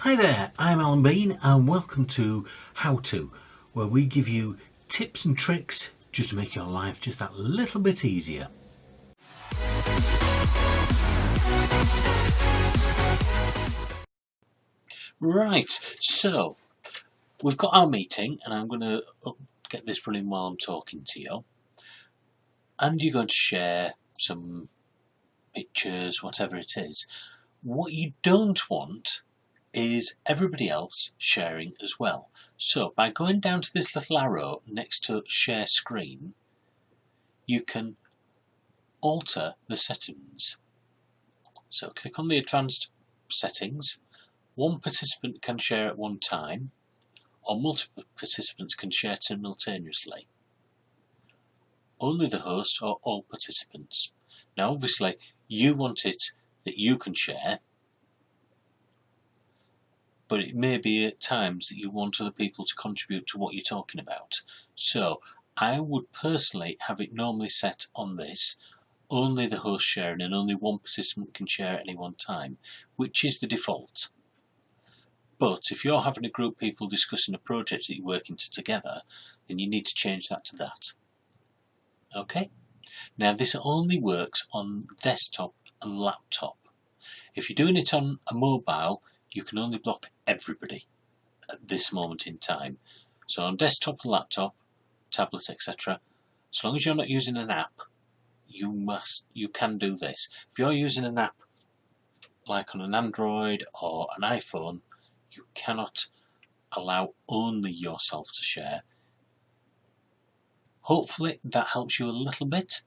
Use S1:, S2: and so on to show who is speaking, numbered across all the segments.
S1: Hi there, I'm Alan Bean and welcome to How To, where we give you tips and tricks just to make your life just that little bit easier. Right, so we've got our meeting and I'm going to get this running while I'm talking to you. And you're going to share some pictures, whatever it is. What you don't want is everybody else sharing as well. So by going down to this little arrow next to share screen, you can alter the settings. So click on the advanced settings. One participant can share at one time, or multiple participants can share simultaneously. Only the host or all participants. Now obviously you want it that you can share, but it may be at times that you want other people to contribute to what you're talking about. So I would personally have it normally set on this, only the host sharing and only one participant can share at any one time, which is the default. But if you're having a group of people discussing a project that you're working together, then you need to change that to that. Okay? Now this only works on desktop and laptop. If you're doing it on a mobile, you can only block everybody at this moment in time. So on desktop and laptop, tablet, etc., as long as you're not using an app, you can do this. If you're using an app like on an Android or an iPhone, you cannot allow only yourself to share. Hopefully that helps you a little bit.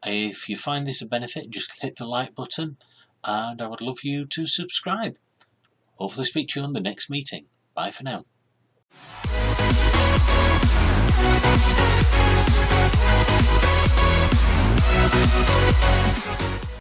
S1: If you find this a benefit, just hit the like button and I would love you to subscribe. Hopefully speak to you on the next meeting. Bye for now.